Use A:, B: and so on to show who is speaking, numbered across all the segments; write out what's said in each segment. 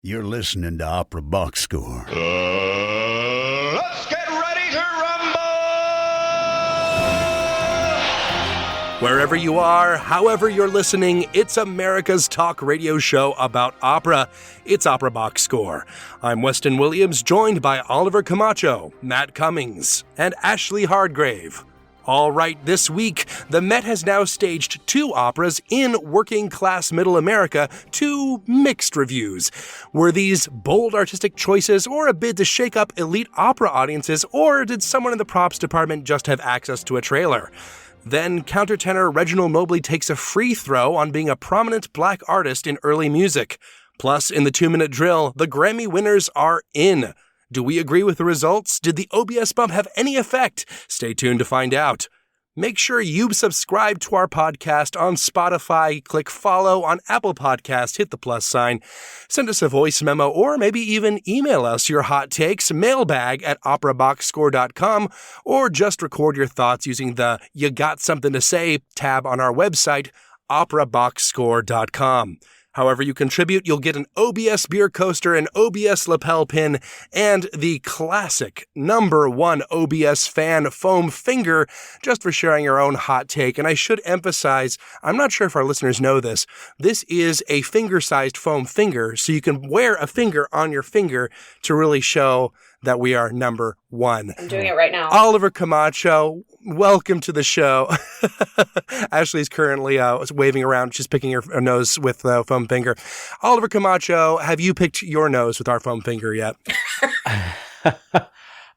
A: You're listening to Opera Box Score.
B: Let's get ready to rumble!
C: Wherever you are, however you're listening, it's America's talk radio show about opera. It's Opera Box Score. I'm Weston Williams, joined by Oliver Camacho, Matt Cummings, and Ashley Hardgrave. All right, this week, the Met has now staged 2 operas in working-class Middle America to mixed reviews. Were these bold artistic choices or a bid to shake up elite opera audiences, or did someone in the props department just have access to a trailer? Then countertenor Reginald Mobley takes a free throw on being a prominent black artist in early music. Plus, in the 2-minute drill, the Grammy winners are in. Do we agree with the results? Did the OBS bump have any effect? Stay tuned to find out. Make sure you subscribe to our podcast on Spotify, click follow on Apple Podcasts, hit the plus sign, send us a voice memo, or maybe even email us your hot takes, mailbag@operaboxscore.com, or just record your thoughts using the You Got Something to Say tab on our website, operaboxscore.com. However you contribute, you'll get an OBS beer coaster, an OBS lapel pin, and the classic #1 OBS fan foam finger, just for sharing your own hot take. And I should emphasize, I'm not sure if our listeners know this, this is a finger-sized foam finger, so you can wear a finger on your finger to really show that we are #1.
D: I'm doing it right now.
C: Oliver Camacho, welcome to the show. Ashley's currently waving around. She's picking her nose with the foam finger. Oliver Camacho, have you picked your nose with our foam finger yet?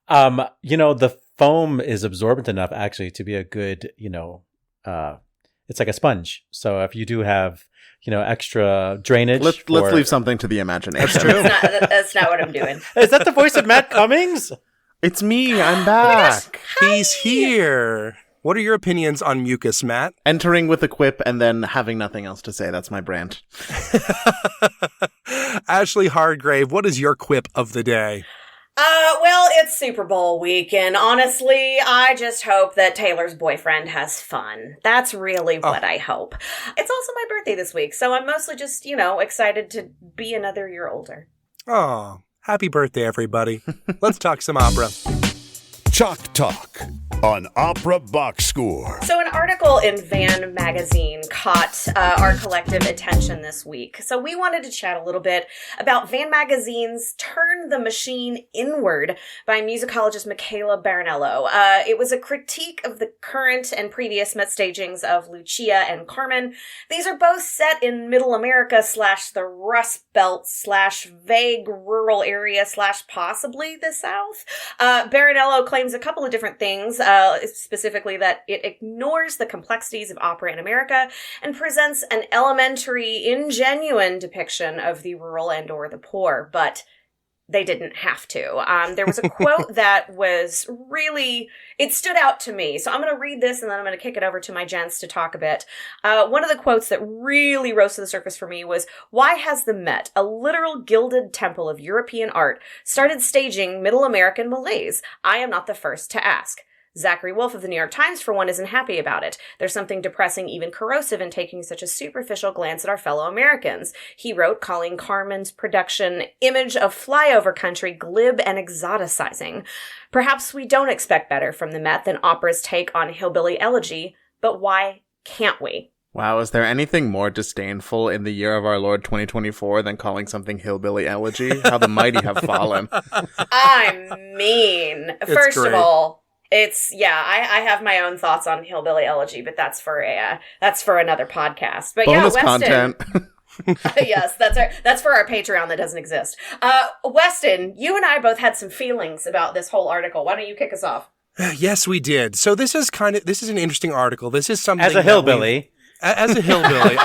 E: The foam is absorbent enough actually to be a good, it's like a sponge. So if you do have, extra drainage.
F: Let's leave something to the imagination.
C: That's true.
D: That's not what I'm doing.
E: Is that the voice of Matt Cummings?
F: It's me. I'm back.
C: He's here. What are your opinions on mucus, Matt?
F: Entering with a quip and then having nothing else to say. That's my brand.
C: Ashley Hardgrave, what is your quip of the day?
D: Well, it's Super Bowl week, and honestly, I just hope that Taylor's boyfriend has fun. That's really what I hope. It's also my birthday this week, so I'm mostly just, excited to be another year older.
C: Oh, happy birthday, everybody. Let's talk some opera.
A: Chalk Talk on Opera Box Score.
D: So an article in Van magazine caught our collective attention this week. So we wanted to chat a little bit about Van magazine's Turn the Machine Inward by musicologist Michaela Barinello. It was a critique of the current and previous Met stagings of Lucia and Carmen. These are both set in Middle America / the Rust Belt / vague rural area / possibly the South. Barinello claims a couple of different things. Specifically that it ignores the complexities of opera in America and presents an elementary, ingenuine depiction of the rural and or the poor, but they didn't have to. There was a quote that was really, it stood out to me. So I'm going to read this and then I'm going to kick it over to my gents to talk a bit. One of the quotes that really rose to the surface for me was, "Why has the Met, a literal gilded temple of European art, started staging Middle American malaise? I am not the first to ask." Zachary Wolfe of the New York Times, for one, isn't happy about it. There's something depressing, even corrosive, in taking such a superficial glance at our fellow Americans. He wrote, calling Carmen's production image of flyover country glib and exoticizing. Perhaps we don't expect better from the Met than opera's take on hillbilly elegy, but why can't we?
F: Wow, is there anything more disdainful in the year of our Lord 2024 than calling something hillbilly elegy? How the mighty have fallen.
D: I mean, first
C: great.
D: of all, I have my own thoughts on hillbilly elegy, but that's for another podcast. But
F: Bonus
D: yeah, Weston.
F: content.
D: Yes, that's for our Patreon that doesn't exist. Weston, you and I both had some feelings about this whole article. Why don't you kick us off?
C: Yes, we did. So this is an interesting article. This is something
E: As a hillbilly.
C: As a hillbilly,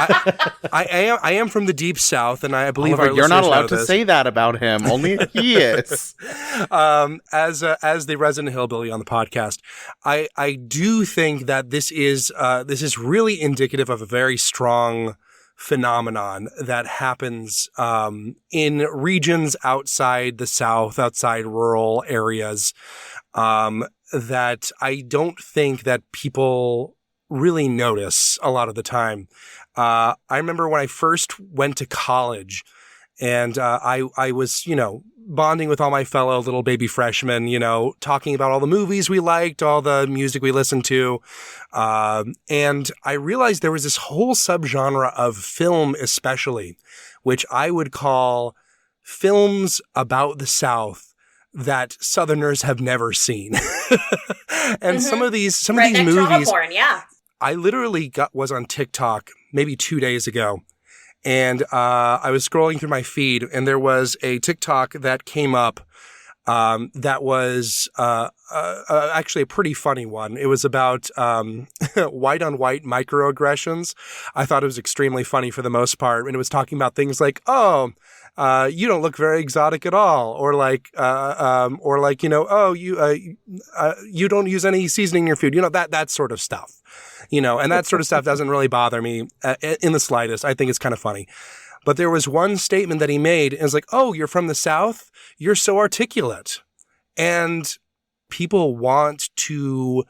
C: I am from the deep South, and I believe
F: Oliver,
C: our
F: you're not
C: listeners
F: allowed
C: know
F: to
C: this.
F: say that about him. Only he is.
C: As the resident hillbilly on the podcast, I do think that this is really indicative of a very strong phenomenon that happens in regions outside the South, outside rural areas, that I don't think that people really notice a lot of the time. I remember when I first went to college And I was, bonding with all my fellow little baby freshmen, talking about all the movies we liked, all the music we listened to. And I realized there was this whole subgenre of film especially, which I would call films about the South that Southerners have never seen. And some of these movies,
D: California.
C: I literally was on TikTok maybe 2 days ago. And I was scrolling through my feed, and there was a TikTok that came up that was actually a pretty funny one. It was about white-on-white microaggressions. I thought it was extremely funny for the most part. And it was talking about things like, you don't look very exotic at all. Or you don't use any seasoning in your food. That sort of stuff. And that sort of stuff doesn't really bother me in the slightest. I think it's kind of funny. But there was one statement that he made, and it's like, oh, you're from the South? You're so articulate. And people want to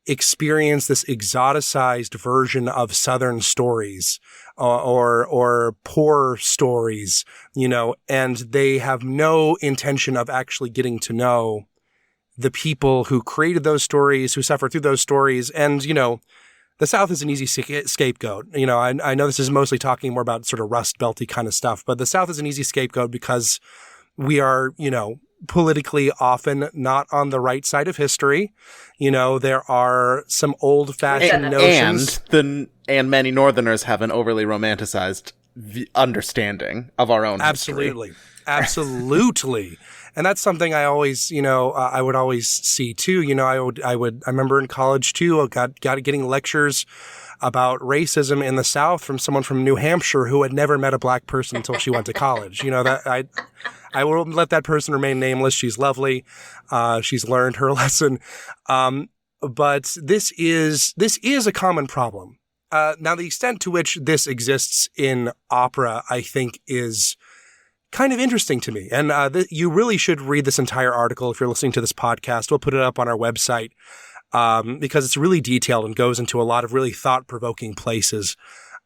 C: experience this exoticized version of Southern stories or poor stories, and they have no intention of actually getting to know the people who created those stories, who suffered through those stories. And, the South is an easy scapegoat. I know this is mostly talking more about sort of Rust Belty kind of stuff, but the South is an easy scapegoat because we are, politically often not on the right side of history. There are some old-fashioned notions.
F: And many Northerners have an overly romanticized understanding of our own history. Absolutely. And that's something I always, I would always see too. I remember in college too, I got getting lectures about racism in the South from someone from New Hampshire who had never met a black person until she went to college. That I will let that person remain nameless. She's lovely. She's learned her lesson. But this is a common problem. Now, the extent to which this exists in opera, I think, is kind of interesting to me. And you really should read this entire article if you're listening to this podcast. We'll put it up on our website because it's really detailed and goes into a lot of really thought-provoking places.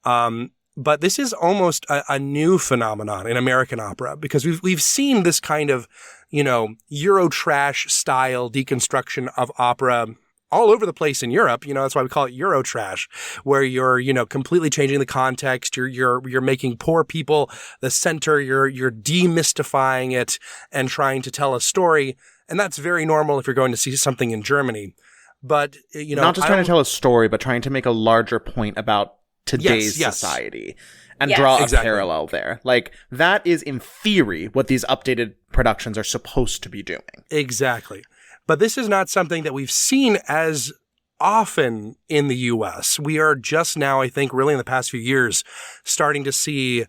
F: But this is almost a new phenomenon in American opera because we've seen this kind of, Eurotrash style deconstruction of opera all over the place in Europe. That's why we call it Eurotrash, where you're, completely changing the context. You're making poor people the center. You're demystifying it and trying to tell a story. And that's very normal if you're going to see something in Germany. But, not just trying to tell a story, but trying to make a larger point about today's society and draw a parallel there. Like, that is in theory what these updated productions are supposed to be doing. Exactly.
C: But this is not something that we've seen as often in the U.S. We are just now, I think, really in the past few years, starting to see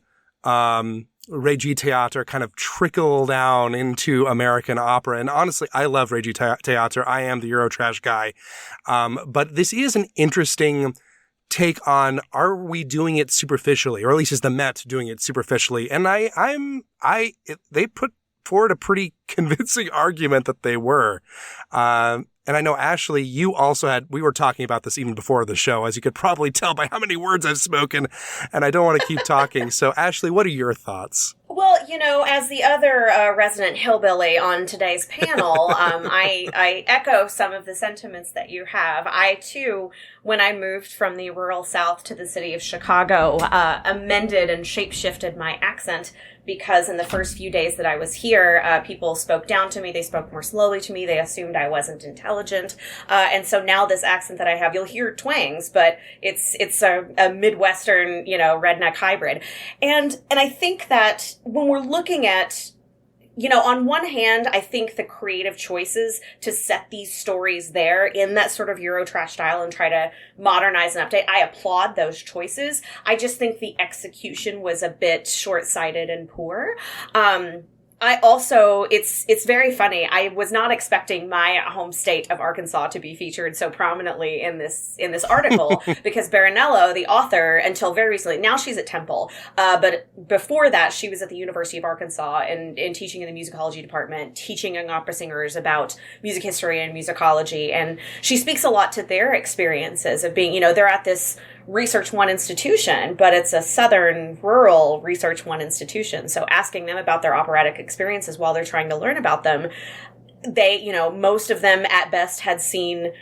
C: Regie Theater kind of trickle down into American opera. And honestly, I love Regie Theater. I am the Eurotrash guy. But this is an interesting take on, are we doing it superficially? Or at least is the Met doing it superficially? And they put forward a pretty convincing argument that they were. And I know, Ashley, you also we were talking about this even before the show, as you could probably tell by how many words I've spoken, and I don't want to keep talking. So, Ashley, what are your thoughts?
D: Well, as the other resident hillbilly on today's panel, I echo some of the sentiments that you have. I, too, when I moved from the rural South to the city of Chicago, amended and shape-shifted my accent because in the first few days that I was here, people spoke down to me. They spoke more slowly to me. They assumed I wasn't intelligent. And so now this accent that I have, you'll hear twangs, but it's a Midwestern, redneck hybrid. And I think that when we're looking at, on one hand, I think the creative choices to set these stories there in that sort of Eurotrash style and try to modernize and update, I applaud those choices. I just think the execution was a bit short-sighted and poor. I also, it's very funny. I was not expecting my home state of Arkansas to be featured so prominently in this article because Baronello, the author, until very recently, now she's at Temple, but before that, she was at the University of Arkansas and teaching in the musicology department, teaching young opera singers about music history and musicology. And she speaks a lot to their experiences of being, they're at this Research One institution, but it's a southern rural Research One institution. So asking them about their operatic experiences while they're trying to learn about them, they, most of them at best had seen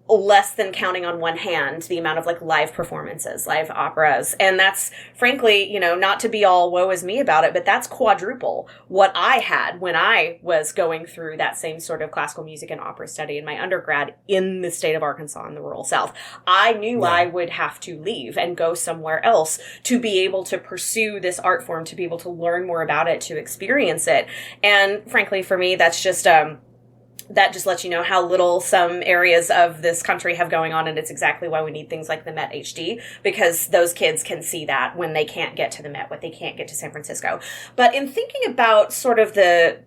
D: less than counting on one hand the amount of like live performances, live operas. And that's frankly, not to be all woe is me about it, but that's quadruple what I had when I was going through that same sort of classical music and opera study in my undergrad in the state of Arkansas in the rural South. I knew I would have to leave and go somewhere else to be able to pursue this art form, to be able to learn more about it, to experience it. And frankly, for me, that's just, that just lets you know how little some areas of this country have going on, and it's exactly why we need things like the Met HD, because those kids can see that when they can't get to the Met, what they can't get to San Francisco. But in thinking about sort of the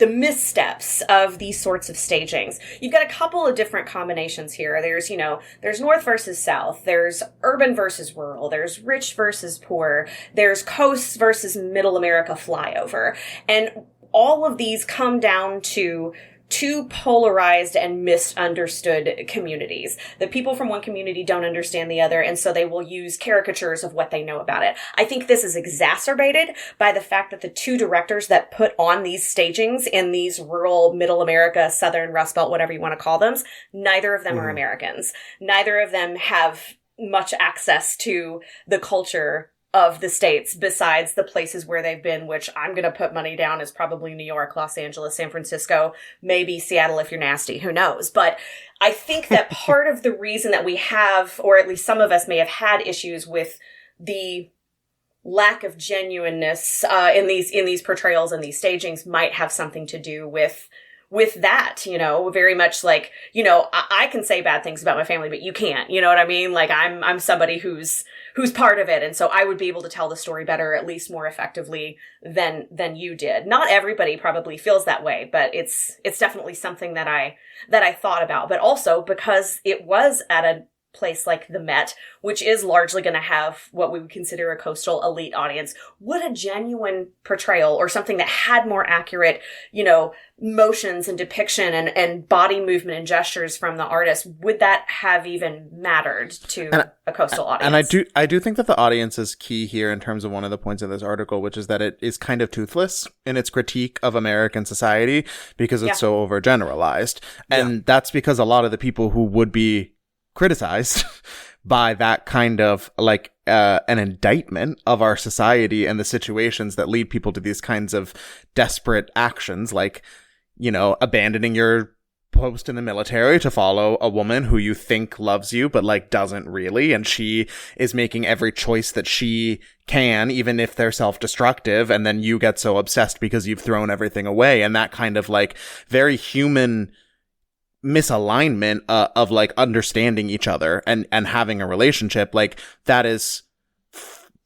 D: missteps of these sorts of stagings, you've got a couple of different combinations here. There's North versus South, there's urban versus rural, there's rich versus poor, there's coast versus middle America flyover. And all of these come down to two polarized and misunderstood communities. The people from one community don't understand the other, and so they will use caricatures of what they know about it. I think this is exacerbated by the fact that the two directors that put on these stagings in these rural middle America, southern Rust Belt, whatever you want to call them, neither of them are Americans. Neither of them have much access to the culture of the states besides the places where they've been, which I'm going to put money down is probably New York, Los Angeles, San Francisco, maybe Seattle if you're nasty, who knows. But I think that part of the reason that we have, or at least some of us may have had issues with the lack of genuineness in these portrayals and these stagings might have something to do with that, very much like, I can say bad things about my family, but you can't, you know what I mean? Like I'm somebody who's part of it. And so I would be able to tell the story better, at least more effectively than you did. Not everybody probably feels that way, but it's definitely something that I thought about, but also because it was at a place like the Met, which is largely going to have what we would consider a coastal elite audience, would a genuine portrayal or something that had more accurate, motions and depiction and body movement and gestures from the artist, would that have even mattered to a coastal audience?
F: And I do think that the audience is key here in terms of one of the points of this article, which is that it is kind of toothless in its critique of American society because it's so overgeneralized. And that's because a lot of the people who would be criticized by that kind of like an indictment of our society and the situations that lead people to these kinds of desperate actions, like, abandoning your post in the military to follow a woman who you think loves you but like doesn't really, and she is making every choice that she can, even if they're self-destructive, and then you get so obsessed because you've thrown everything away, and that kind of like very human misalignment of like understanding each other and having a relationship, like that is,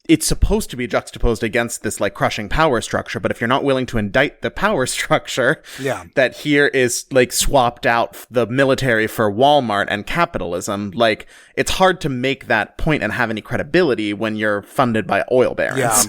F: it's supposed to be juxtaposed against this like crushing power structure. But if you're not willing to indict the power structure, that here is like swapped out the military for Walmart and capitalism, like it's hard to make that point and have any credibility when you're funded by oil barons.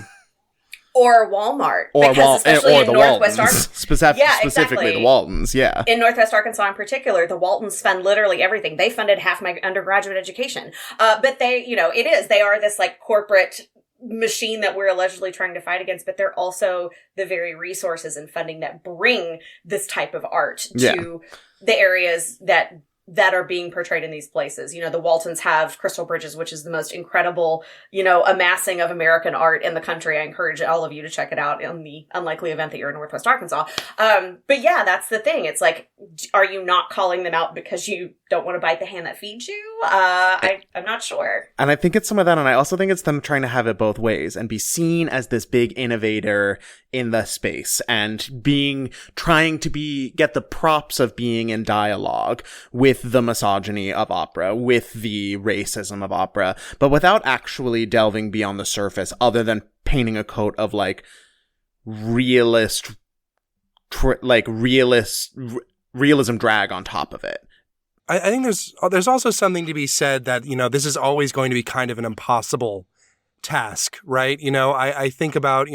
D: Or Walmart.
F: Or
D: especially in
F: the
D: Northwest
F: Waltons. Specifically the Waltons, In
D: Northwest Arkansas in particular, the Waltons fund literally everything. They funded half my undergraduate education. But they, they are this like corporate machine that we're allegedly trying to fight against, but they're also the very resources and funding that bring this type of art to the areas that are being portrayed in these places. The Waltons have Crystal Bridges, which is the most incredible, amassing of American art in the country. I encourage all of you to check it out in the unlikely event that you're in Northwest Arkansas. But yeah, that's the thing. It's like, are you not calling them out because you don't want to bite the hand that feeds you? I'm not sure.
F: And I think it's some of that. And I also think it's them trying to have it both ways and be seen as this big innovator in the space and trying to get the props of being in dialogue with the misogyny of opera, with the racism of opera, but without actually delving beyond the surface other than painting a coat of like realism drag on top of it.
C: I think there's also something to be said that, this is always going to be kind of an impossible task, right? I think about,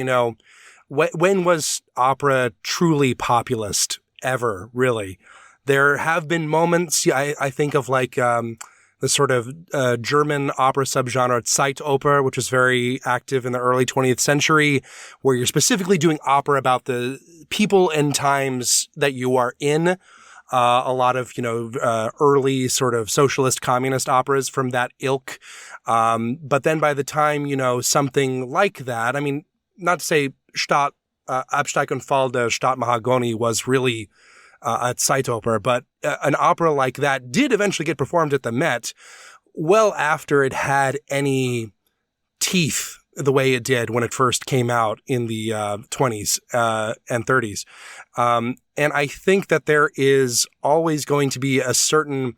C: when was opera truly populist ever, really? There have been moments, I think of like the sort of German opera subgenre Zeitoper, which was very active in the early 20th century, where you're specifically doing opera about the people and times that you are in. A lot of, early sort of socialist communist operas from that ilk. But then by the time, something like that, I mean, not to say Absteig und Fall der Stadt Mahagoni was really a Zeitoper, but an opera like that did eventually get performed at the Met well after it had any teeth the way it did when it first came out in the 20s and 30s. And I think that there is always going to be a certain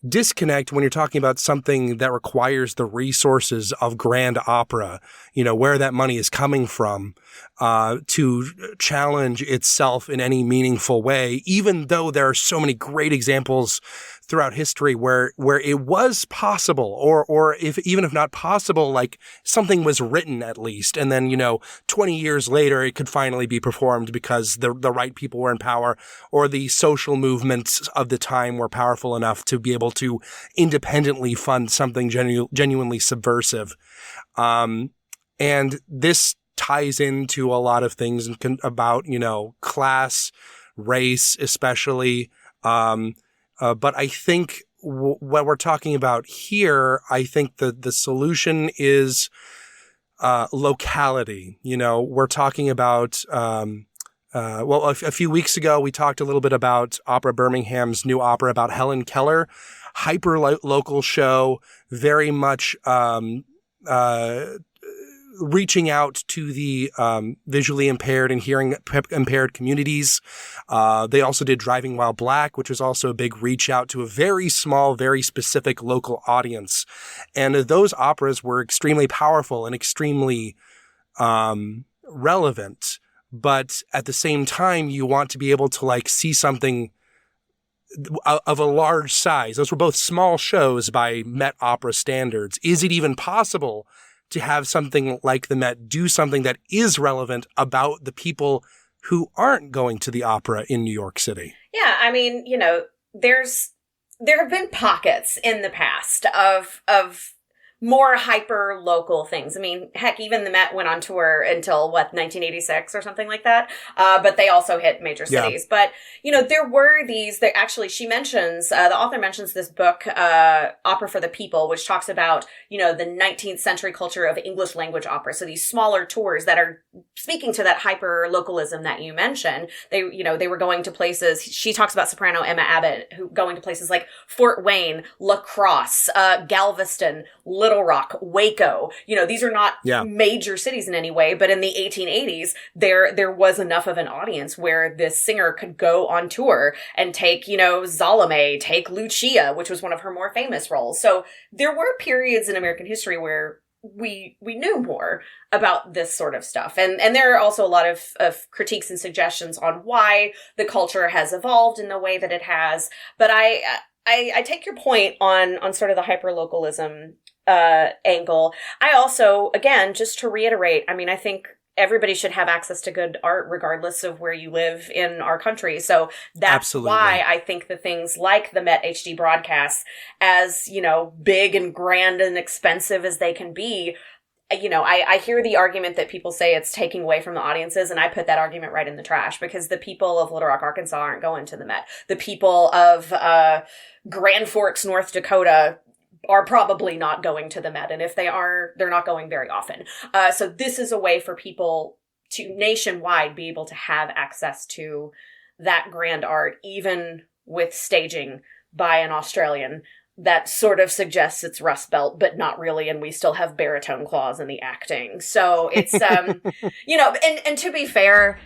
C: disconnect when you're talking about something that requires the resources of grand opera, where that money is coming from, to challenge itself in any meaningful way, even though there are so many great examples throughout history where it was possible, or even if not possible, like something was written at least. And then, 20 years later, it could finally be performed because the right people were in power, or the social movements of the time were powerful enough to be able to independently fund something genuinely subversive. And this ties into a lot of things about, class, race, especially. But I think what we're talking about here, I think the solution is locality. We're talking about, a few weeks ago, we talked a little bit about Opera Birmingham's new opera about Helen Keller, hyper local show, very much reaching out to the visually impaired and hearing impaired communities. They also did Driving While Black, which was also a big reach out to a very small, very specific local audience. And those operas were extremely powerful and extremely relevant. But at the same time, you want to be able to see something of a large size. Those were both small shows by Met Opera standards. Is it even possible to have something like the Met do something that is relevant about the people who aren't going to the opera in New York City?
D: Yeah, I mean, there have been pockets in the past of more hyper local things. I mean, heck, even the Met went on tour until 1986 or something like that. But they also hit major cities. Yeah. But, there were these that actually she mentions, the author mentions this book, Opera for the People, which talks about, the 19th century culture of English language opera. So these smaller tours that are speaking to that hyper localism that you mentioned. They were going to places. She talks about soprano Emma Abbott, who going to places like Fort Wayne, La Crosse, Galveston, Little Rock, Waco. These are not major cities in any way, but in the 1880s, there was enough of an audience where this singer could go on tour and take, Salome, take Lucia, which was one of her more famous roles. So there were periods in American history where we knew more about this sort of stuff. And there are also a lot of critiques and suggestions on why the culture has evolved in the way that it has. But I take your point on sort of the hyperlocalism angle. I also, again, just to reiterate, I mean, I think everybody should have access to good art regardless of where you live in our country. So that's Absolutely. Why I think the things like the Met HD broadcasts, as, big and grand and expensive as they can be, I hear the argument that people say it's taking away from the audiences, and I put that argument right in the trash, because the people of Little Rock, Arkansas aren't going to the Met. The people of Grand Forks, North Dakota are probably not going to the Met. And if they are, they're not going very often. So this is a way for people to nationwide be able to have access to that grand art, even with staging by an Australian that sort of suggests it's Rust Belt, but not really. And we still have baritone claws in the acting. So it's, and to be fair,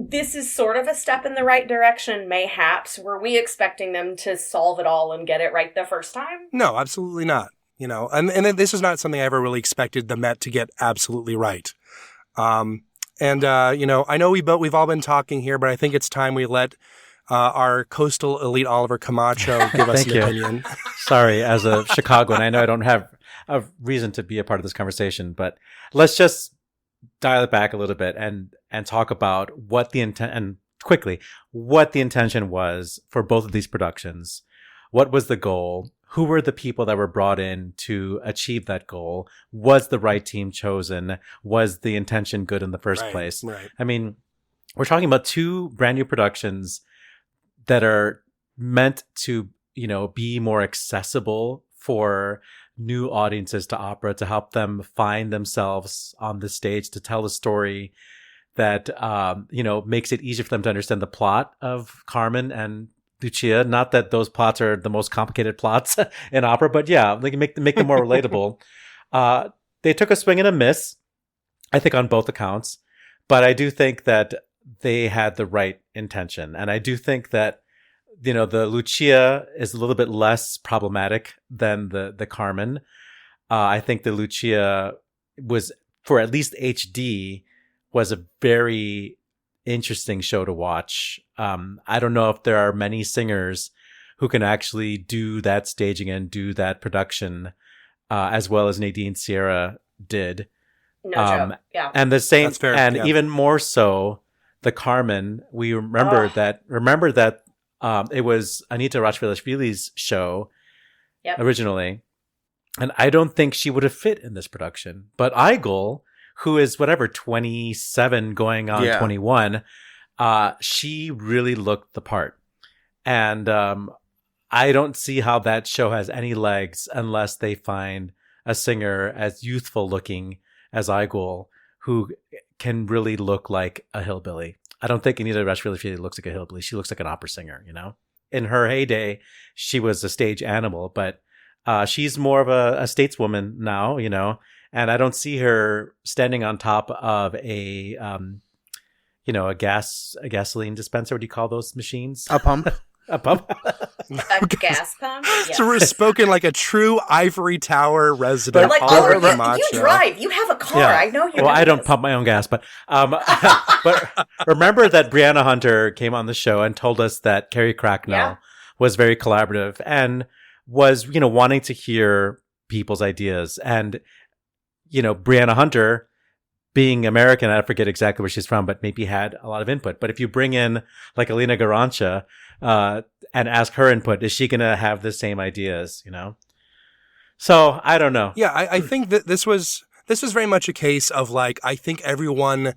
D: this is sort of a step in the right direction, mayhaps. Were we expecting them to solve it all and get it right the first time?
C: No, absolutely not. And this is not something I ever really expected the Met to get absolutely right. I know we've all been talking here, but I think it's time we let our coastal elite Oliver Camacho give us an opinion.
E: Sorry, as a Chicagoan, I know I don't have a reason to be a part of this conversation, but let's just dial it back a little bit and talk about what the intention was for both of these productions. What was the goal? who were the people that were brought in to achieve that goal? Was the right team chosen? Was the intention good in the first place?
C: Right.
E: I mean, we're talking about two brand new productions that are meant to, be more accessible for new audiences to opera, to help them find themselves on the stage, to tell a story that, makes it easier for them to understand the plot of Carmen and Lucia. Not that those plots are the most complicated plots in opera, but yeah, they can make them more relatable. They took a swing and a miss, I think, on both accounts, but I do think that they had the right intention. And I do think that, the Lucia is a little bit less problematic than the Carmen. I think the Lucia was, for at least HD, was a very interesting show to watch. I don't know if there are many singers who can actually do that staging and do that production as well as Nadine Sierra did.
D: No joke. Yeah.
E: And the same,
C: That's fair,
E: and
C: yeah.
E: even more so, the Carmen. We remember that it was Anita Rachvelishvili's show originally, and I don't think she would have fit in this production. But Igel, who is 27 going on 21, she really looked the part. And I don't see how that show has any legs unless they find a singer as youthful looking as Igel, who can really look like a hillbilly. I don't think Anita Rachvelishvili looks like a hillbilly. She looks like an opera singer, In her heyday, she was a stage animal, but she's more of a stateswoman now, and I don't see her standing on top of a gasoline dispenser. What do you call those machines?
F: A pump.
E: A pump.
D: A gas pump? Yeah.
C: So we're spoken like a true Ivory Tower resident.
D: I'm like,
C: Oliver
D: you
C: Camacho.
D: drive. You have a car.
E: Yeah.
D: I know you.
E: Well, I don't pump my own gas, but but remember that Brianna Hunter came on the show and told us that Carrie Cracknell was very collaborative and was, wanting to hear people's ideas. And, Brianna Hunter, being American, I forget exactly where she's from, but maybe had a lot of input. But if you bring in like Alina Garancha and ask her input, is she going to have the same ideas, So I don't know.
C: Yeah, I think that this was very much a case of I think everyone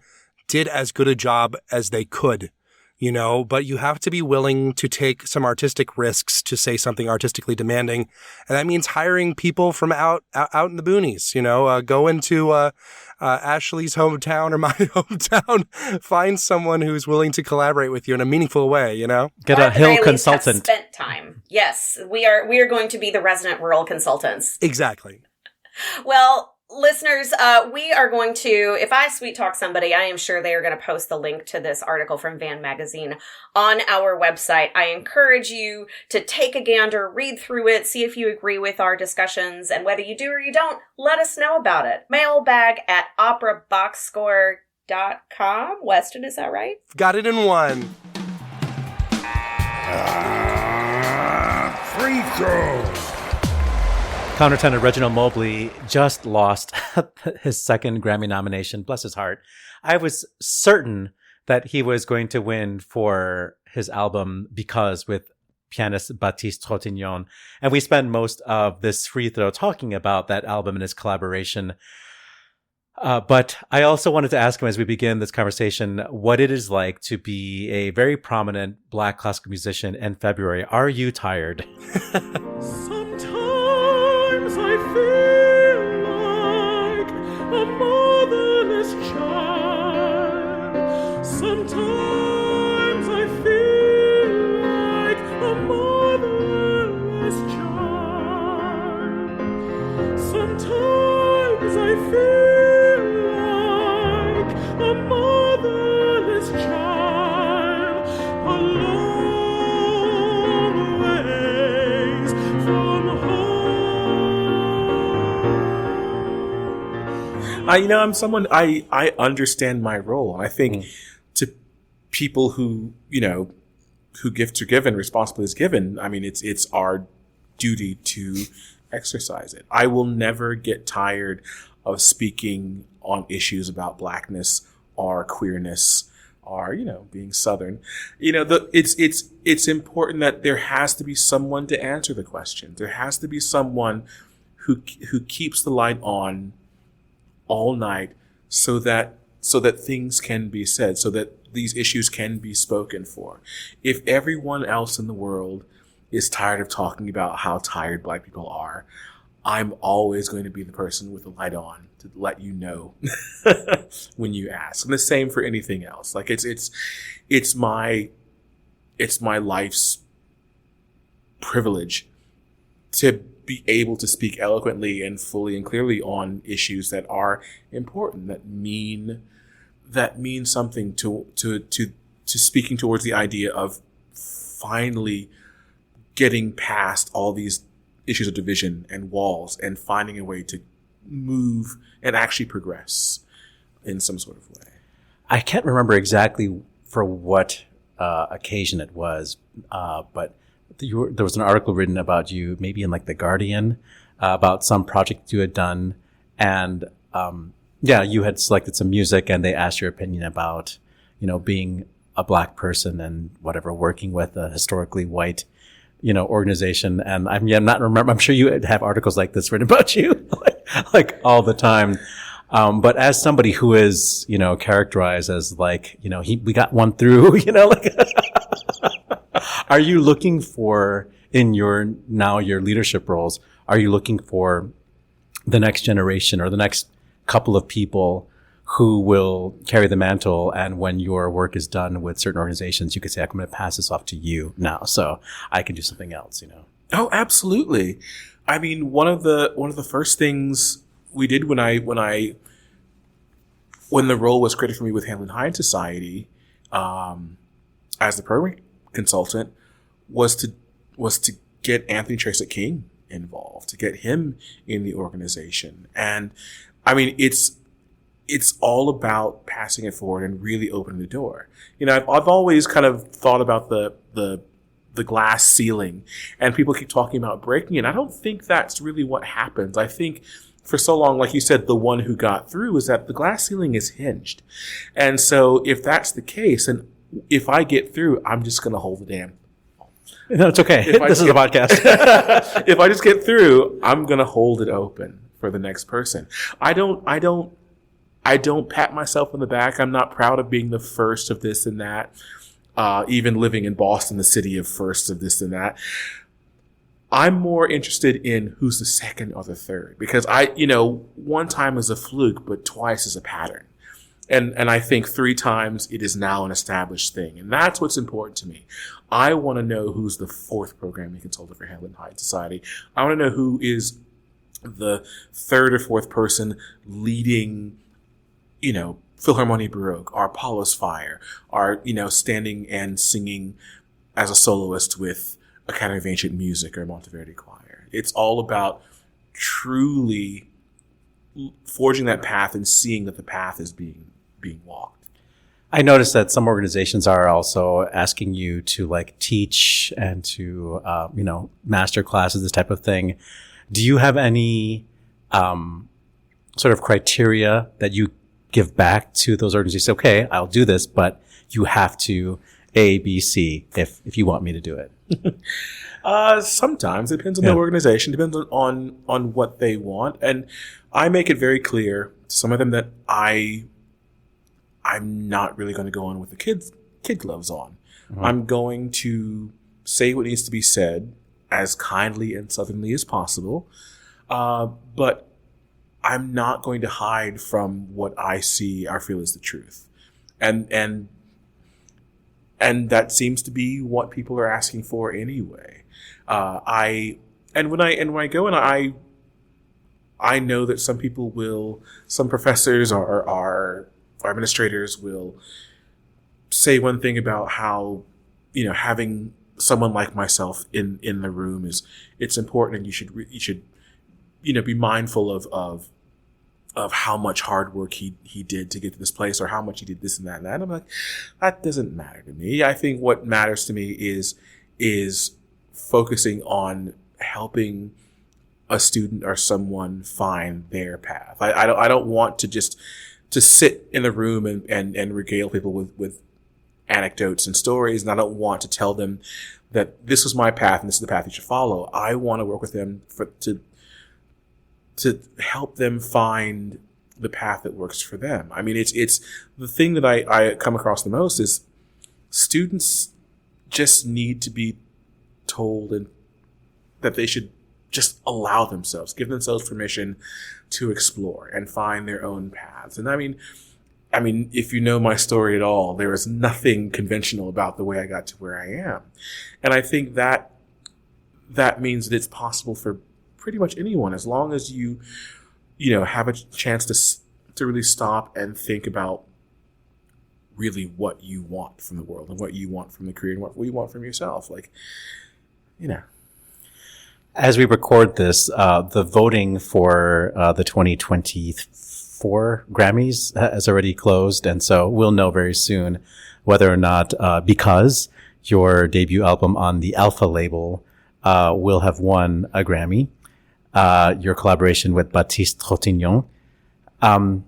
C: did as good a job as they could, but you have to be willing to take some artistic risks to say something artistically demanding. And that means hiring people from out in the boonies, go into Ashley's hometown or my hometown, find someone who's willing to collaborate with you in a meaningful way,
E: Get a hill consultant.
D: Spent time. Yes, we are going to be the resident rural consultants.
C: Exactly.
D: Well, listeners, we are going to, if I sweet talk somebody, I am sure they are going to post the link to this article from Van Magazine on our website. I encourage you to take a gander, read through it, see if you agree with our discussions, and whether you do or you don't, let us know about it. Mailbag at operaboxscore.com. Weston, is that right?
C: Got it in one.
A: Free throw.
E: Countertenor Reginald Mobley just lost his second Grammy nomination. Bless his heart. I was certain that he was going to win for his album Because with pianist Baptiste Trintignant. And we spent most of this free throw talking about that album and his collaboration. But I also wanted to ask him as we begin this conversation what it is like to be a very prominent Black classical musician in February. Are you tired?
G: Sometimes I feel like a motherless child. Sometimes I feel like a motherless child. Sometimes I feel like a motherless child. A long ways from home.
H: I'm someone, I understand my role. I think to people who, who gifts are given, responsibility is given. I mean, it's our duty to exercise it. I will never get tired of speaking on issues about Blackness or queerness are, being Southern, it's important that there has to be someone to answer the question. There has to be someone who keeps the light on all night so that things can be said, so that these issues can be spoken for. If everyone else in the world is tired of talking about how tired Black people are, I'm always going to be the person with the light on to let you know when you ask. And the same for anything else. Like it's my life's privilege to be able to speak eloquently and fully and clearly on issues that are important, that mean something to speaking towards the idea of finally getting past all these issues of division and walls and finding a way to move and actually progress in some sort of way.
E: I can't remember exactly for what occasion it was, but there was an article written about you, maybe in like The Guardian, about some project you had done. And you had selected some music and they asked your opinion about, being a Black person and whatever, working with a historically white organization. And I'm sure you have articles like this written about you like all the time. But as somebody who is, characterized as like, we got one through, are you looking for in your leadership roles, are you looking for the next generation or the next couple of people who will carry the mantle, and when your work is done with certain organizations, you could say, I'm going to pass this off to you now so I can do something else,
H: Oh, absolutely. I mean, one of the first things we did when the role was created for me with Hamlin Hyde Society, as the program consultant, was to get Anthony Tracey King involved, to get him in the organization. And I mean, it's all about passing it forward and really opening the door. I've always kind of thought about the glass ceiling, and people keep talking about breaking it. I don't think that's really what happens. I think for so long, like you said, the one who got through is that the glass ceiling is hinged. And so if that's the case, and if I get through, I'm just going to hold the damn.
E: No, it's okay. This is a podcast.
H: If I just get through, I'm going to hold it open for the next person. I don't pat myself on the back. I'm not proud of being the first of this and that. Even living in Boston, the city of first of this and that. I'm more interested in who's the second or the third, because one time is a fluke, but twice is a pattern. And I think 3 times it is now an established thing. And that's what's important to me. I want to know who's the 4th programming consultant for Hamlin Hyde Society. I want to know who is the 3rd or 4th person leading, Philharmonie Baroque, or Apollo's Fire, or, standing and singing as a soloist with Academy of Ancient Music or Monteverdi Choir. It's all about truly forging that path and seeing that the path is being walked.
E: I noticed that some organizations are also asking you to like teach and to, master classes, this type of thing. Do you have any sort of criteria that you give back to those organizations? Okay, I'll do this, but you have to A, B, C if you want me to do it.
H: Sometimes it depends on the organization, depends on what they want. And I make it very clear to some of them that I'm not really going to go on with the kid gloves on. Mm-hmm. I'm going to say what needs to be said as kindly and southernly as possible. But I'm not going to hide from what I see or feel is the truth. And that seems to be what people are asking for anyway. When I go and I know that some professors or administrators will say one thing about how, having someone like myself in the room it's important, and you should be mindful of how much hard work he did to get to this place, or how much he did this and that and that. And I'm like, that doesn't matter to me. I think what matters to me is focusing on helping a student or someone find their path. I don't want to just to sit in the room and regale people with anecdotes and stories, and I don't want to tell them that this is my path and this is the path you should follow. I want to work with them to help them find the path that works for them. I mean, it's the thing that I come across the most is students just need to be told and that they should just allow themselves, give themselves permission to explore and find their own paths. And I mean, if you know my story at all, there is nothing conventional about the way I got to where I am. And I think that means that it's possible for pretty much anyone, as long as you have a chance to really stop and think about really what you want from the world and what you want from the career and what you want from yourself.
E: As we record this, the voting for the 2024 Grammys has already closed, and so we'll know very soon whether or not, because your debut album on the Alpha label will have won a Grammy, your collaboration with Baptiste Trintignant. And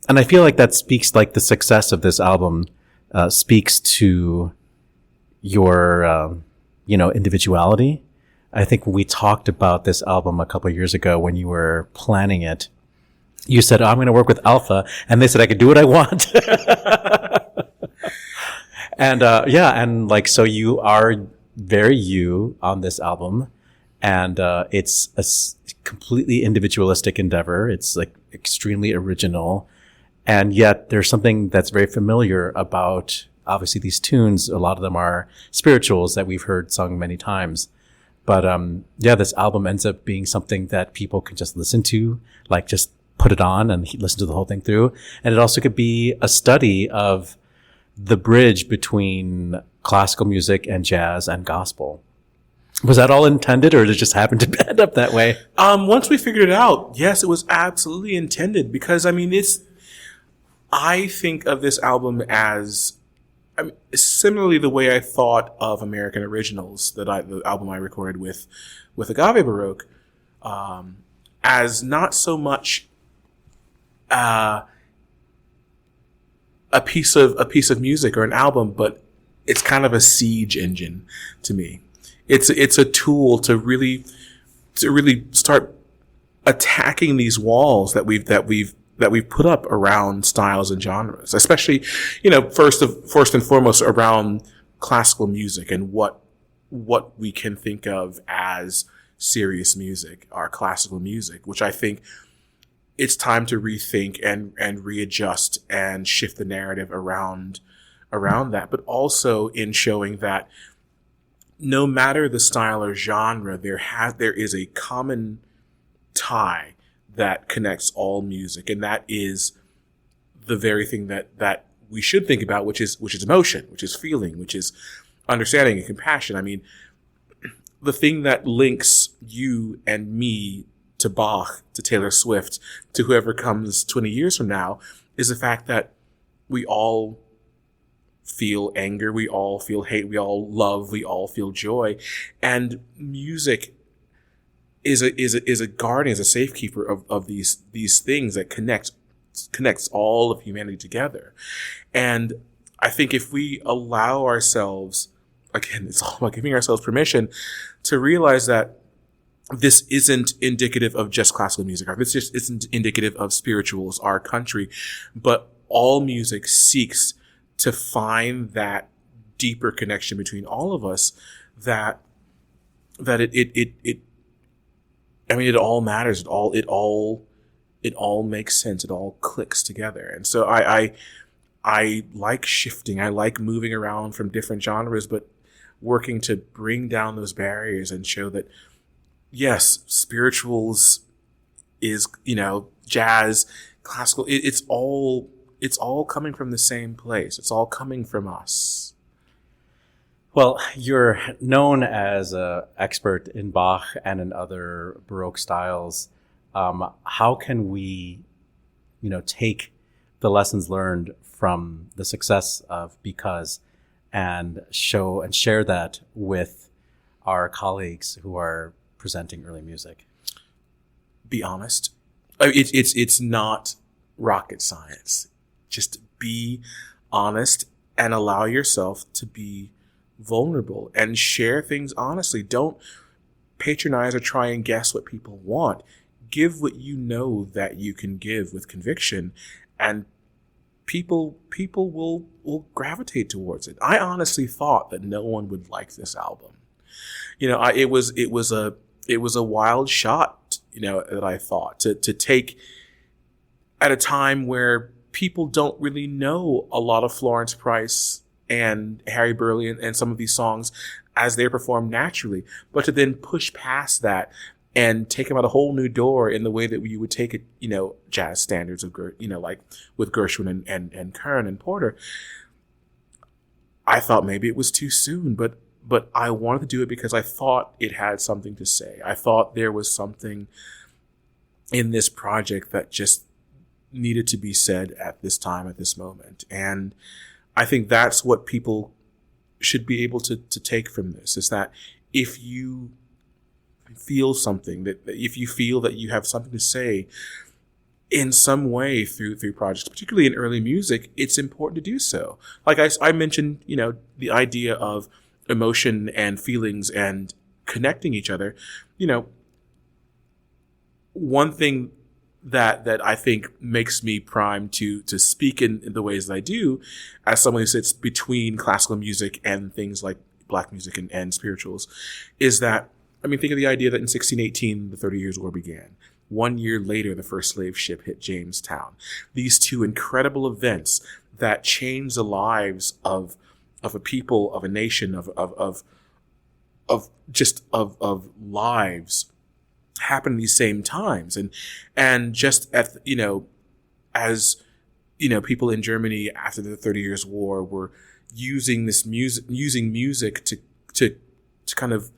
E: I feel like that speaks, like the success of this album speaks to your, individuality. I think we talked about this album a couple of years ago when you were planning it. You said, I'm going to work with Alpha. And they said I could do what I want. And so you are very you on this album. And it's a completely individualistic endeavor. It's like extremely original. And yet there's something that's very familiar about, obviously, these tunes. A lot of them are spirituals that we've heard sung many times. But this album ends up being something that people can just listen to, like just put it on and listen to the whole thing through. And it also could be a study of the bridge between classical music and jazz and gospel. Was that all intended, or did it just happen to end up that way?
H: Once we figured it out, yes, it was absolutely intended, because I think of this album as, similarly the way I thought of American Originals, the album I recorded with Agave Baroque, as not so much a piece of music or an album, but it's kind of a siege engine to me. It's a tool to really start attacking these walls that we've put up around styles and genres, especially, first and foremost around classical music and what we can think of as serious music, our classical music, which I think it's time to rethink and readjust and shift the narrative around that, but also in showing that no matter the style or genre, there is a common tie that connects all music, and that is the very thing that we should think about, which is emotion, which is feeling, which is understanding and compassion. I mean, the thing that links you and me to Bach, to Taylor Swift, to whoever comes 20 years from now, is the fact that we all feel anger, we all feel hate, we all love, we all feel joy, and music is a guardian, is a safekeeper of these things that connects all of humanity together. And I think if we allow ourselves, again, it's all about giving ourselves permission to realize that this isn't indicative of just classical music, or this just isn't indicative of spirituals, our country, but all music seeks to find that deeper connection between all of us, that it it all matters. It all makes sense. It all clicks together. And so I like shifting. I like moving around from different genres, but working to bring down those barriers and show that, yes, spirituals is, jazz, classical, it's all coming from the same place. It's all coming from us.
E: Well, you're known as an expert in Bach and in other Baroque styles. How can we, take the lessons learned from the success of Because and show and share that with our colleagues who are presenting early music?
H: Be honest. It's not rocket science. Just be honest and allow yourself to be vulnerable and share things honestly. Don't patronize or try and guess what people want. Give what you know that you can give with conviction, and people will gravitate towards it. I honestly thought that no one would like this album. It was a wild shot, that I thought to take at a time where people don't really know a lot of Florence Price and Harry Burleigh and some of these songs as they're performed naturally, but to then push past that and take them out a whole new door in the way that you would take it, jazz standards of, like with Gershwin and Kern and Porter. I thought maybe it was too soon, but I wanted to do it because I thought it had something to say. I thought there was something in this project that just needed to be said at this time, at this moment. And I think that's what people should be able to take from this, is that if you feel something, that if you feel that you have something to say in some way through projects, particularly in early music, it's important to do so. Like I mentioned, the idea of emotion and feelings and connecting each other. One thing that I think makes me primed to speak in the ways that I do, as someone who sits between classical music and things like Black music and spirituals, is that, think of the idea that in 1618, the 30 Years' War began. 1 year later, the first slave ship hit Jamestown. These two incredible events that changed the lives of a people, of a nation, of lives, happen in these same times. And just at, as, people in Germany after the 30 Years' War were using music to kind of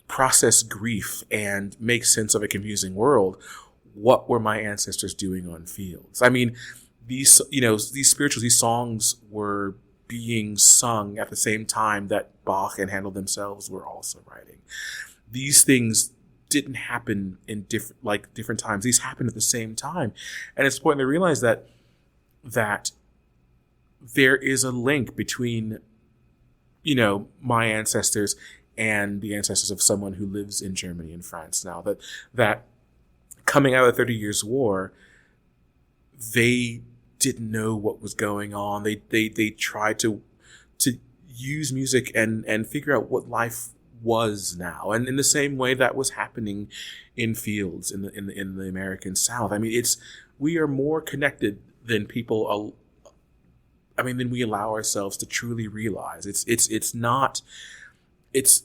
H: process grief and make sense of a confusing world. What were my ancestors doing on fields? These spirituals, these songs were being sung at the same time that Bach and Handel themselves were also writing. These things didn't happen in different times. These happened at the same time. And it's important to realize that there is a link between, my ancestors and the ancestors of someone who lives in Germany and France now. That coming out of the 30 Years' War, they didn't know what was going on. They tried to use music and figure out what life was now, and in the same way that was happening in fields in the American South. We are more connected than people. Than we allow ourselves to truly realize. It's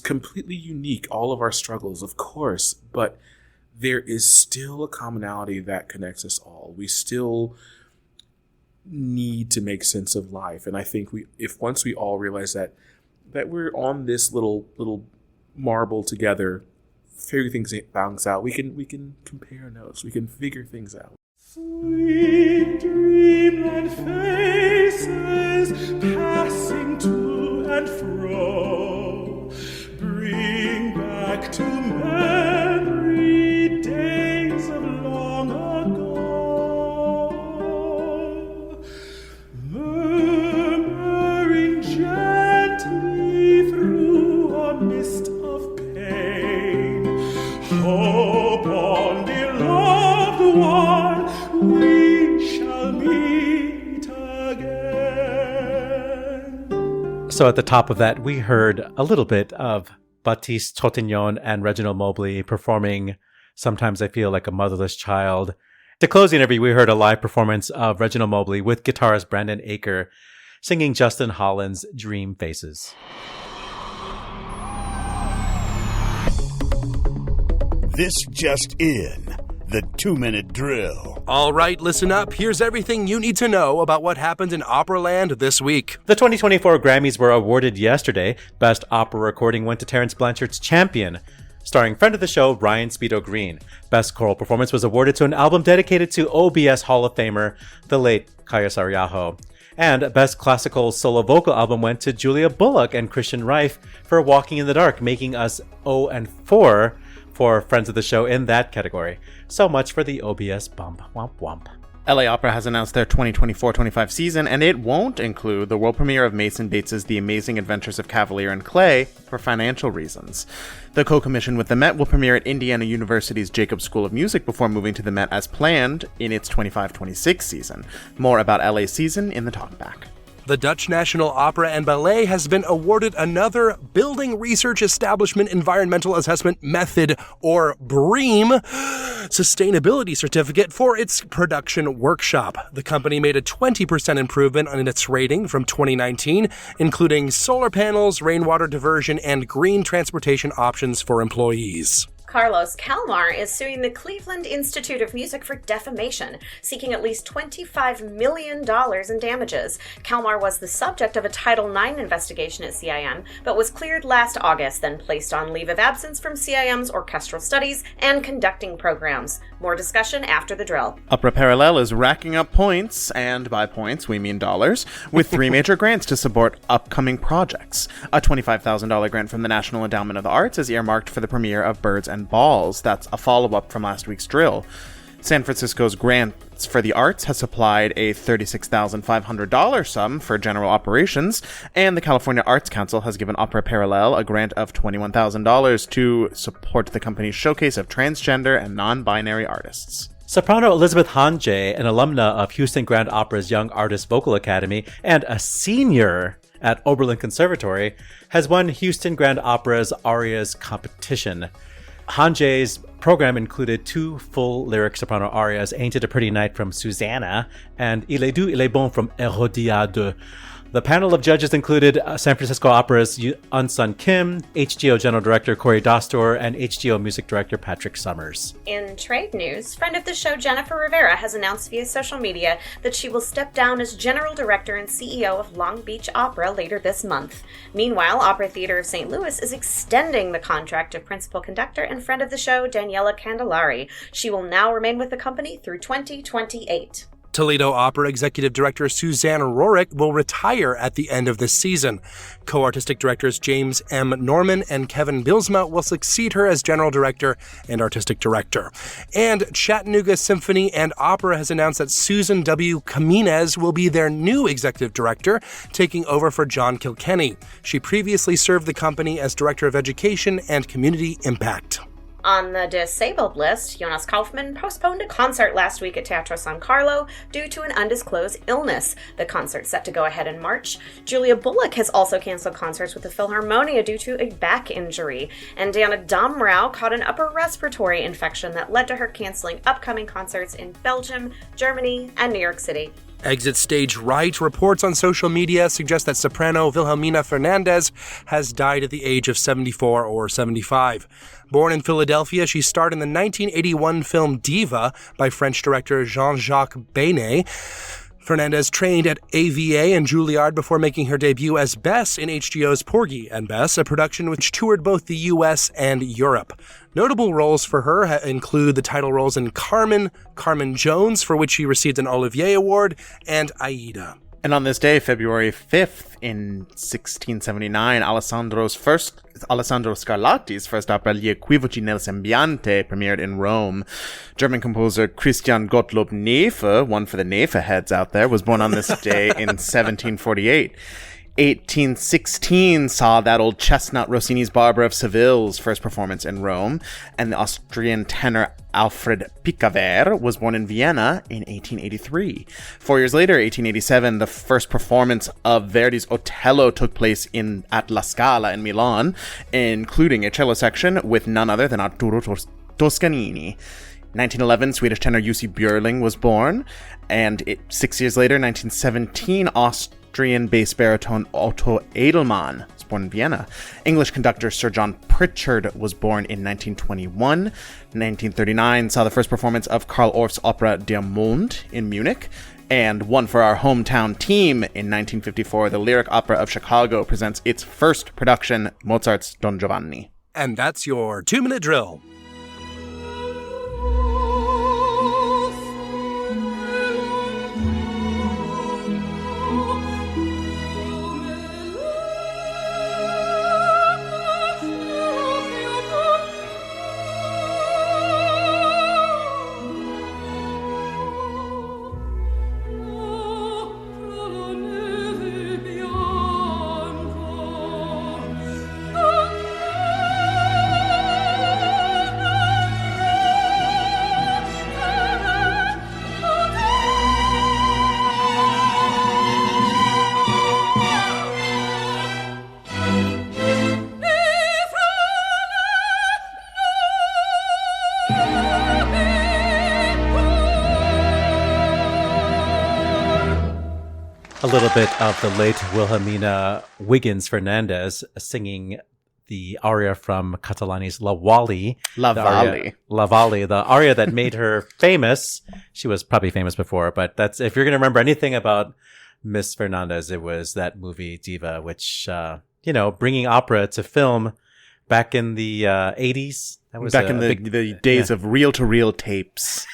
H: completely unique, all of our struggles, of course, but there is still a commonality that connects us all. We still need to make sense of life, and I think if once we all realize that we're on this little marble together, figuring things out, we can compare notes, we can figure things out.
G: Sweet dreamland faces passing to and fro, bring back to memory days of long ago, murmuring gently through a mist of pain, hope on beloved one, we shall meet again.
E: So at the top of that, we heard a little bit of Baptiste Tottignon and Reginald Mobley performing Sometimes I Feel Like a Motherless Child. To close the interview, we heard a live performance of Reginald Mobley with guitarist Brandon Aker singing Justin Holland's Dream Faces.
A: This just in. The 2-minute drill.
C: All right, listen up. Here's everything you need to know about what happened in Operaland this week.
E: The 2024 Grammys were awarded yesterday. Best Opera Recording went to Terrence Blanchard's Champion, starring friend of the show Ryan Speedo Green. Best Choral Performance was awarded to an album dedicated to OBS Hall of Famer, the late Kaya Sariaho. And Best Classical Solo Vocal Album went to Julia Bullock and Christian Reif for Walking in the Dark, making us 0-4 for friends of the show in that category. So much for the OBS bump. Womp womp.
F: LA Opera has announced their 2024-25 season, and it won't include the world premiere of Mason Bates's The Amazing Adventures of Cavalier and Clay for financial reasons. The co-commission with the Met will premiere at Indiana University's Jacobs School of Music before moving to the Met as planned in its 25-26 season. More about LA's season in the talkback.
C: The Dutch National Opera and Ballet has been awarded another Building Research Establishment Environmental Assessment Method, or BREEAM, sustainability certificate for its production workshop. The company made a 20% improvement on its rating from 2019, including solar panels, rainwater diversion, and green transportation options for employees.
D: Carlos Kalmar is suing the Cleveland Institute of Music for defamation, seeking at least $25 million in damages. Kalmar was the subject of a Title IX investigation at CIM, but was cleared last August, then placed on leave of absence from CIM's orchestral studies and conducting programs. More discussion after the drill.
F: Opera Parallel is racking up points, and by points we mean dollars, with 3 major grants to support upcoming projects. A $25,000 grant from the National Endowment of the Arts is earmarked for the premiere of Birds and Balls. That's a follow-up from last week's drill. San Francisco's Grants for the Arts has supplied a $36,500 sum for general operations, and the California Arts Council has given Opera Parallel a grant of $21,000 to support the company's showcase of transgender and non-binary artists.
E: Soprano Elizabeth Hanjay, an alumna of Houston Grand Opera's Young Artist Vocal Academy and a senior at Oberlin Conservatory, has won Houston Grand Opera's Arias competition. Hanjay's program included 2 full lyric soprano arias, Ain't It a Pretty Night from Susanna and Il est doux, il est bon from Hérodiade. The panel of judges included San Francisco Opera's Unsun Kim, HGO General Director Corey Dostor, and HGO Music Director Patrick Summers.
D: In trade news, friend of the show Jennifer Rivera has announced via social media that she will step down as General Director and CEO of Long Beach Opera later this month. Meanwhile, Opera Theater of St. Louis is extending the contract of Principal Conductor and friend of the show Daniela Candelari. She will now remain with the company through 2028.
C: Toledo Opera Executive Director Suzanne Rorick will retire at the end of this season. Co-artistic directors James M. Norman and Kevin Bilsma will succeed her as General Director and Artistic Director. And Chattanooga Symphony and Opera has announced that Susan W. Camines will be their new Executive Director, taking over for John Kilkenny. She previously served the company as Director of Education and Community Impact.
D: On the disabled list, Jonas Kaufmann postponed a concert last week at Teatro San Carlo due to an undisclosed illness. The concert's set to go ahead in March. Julia Bullock has also canceled concerts with the Philharmonia due to a back injury. And Diana Damrau caught an upper respiratory infection that led to her canceling upcoming concerts in Belgium, Germany, and New York City.
C: Exit Stage Right reports on social media suggest that soprano Wilhelmina Fernandez has died at the age of 74 or 75. Born in Philadelphia, she starred in the 1981 film Diva by French director Jean-Jacques Beynet. Fernandez trained at AVA and Juilliard before making her debut as Bess in HGO's Porgy and Bess, a production which toured both the US and Europe. Notable roles for her include the title roles in Carmen, Carmen Jones, for which she received an Olivier Award, and Aida.
F: And on this day, February 5th, in 1679, Alessandro Scarlatti's first opera, Gli Equivoci nel Sembiante, premiered in Rome. German composer Christian Gottlob Neefe, one for the Neefe heads out there, was born on this day in 1748. 1816 saw that old chestnut Rossini's Barbara of Seville's first performance in Rome, and the Austrian tenor Alfred Picaver was born in Vienna in 1883. 4 years later, 1887, the first performance of Verdi's Otello took place at La Scala in Milan, including a cello section with none other than Arturo Toscanini. 1911, Swedish tenor Jussi Björling was born, and 6 years later, 1917, Austrian bass baritone Otto Edelmann was born in Vienna. English conductor Sir John Pritchard was born in 1921. 1939 saw the first performance of Karl Orff's opera Der Mond in Munich. And one for our hometown team, in 1954, the Lyric Opera of Chicago presents its first production, Mozart's Don Giovanni.
C: And that's your 2-minute drill.
E: little bit of the late Wilhelmina Wiggins Fernandez singing the aria from Catalani's La Wally.
F: La
E: Wally, the aria that made her famous. She was probably famous before, but that's, if you're going to remember anything about Miss Fernandez, it was that movie Diva, which, bringing opera to film back in the 80s. That was
F: back in the days of reel-to-reel tapes.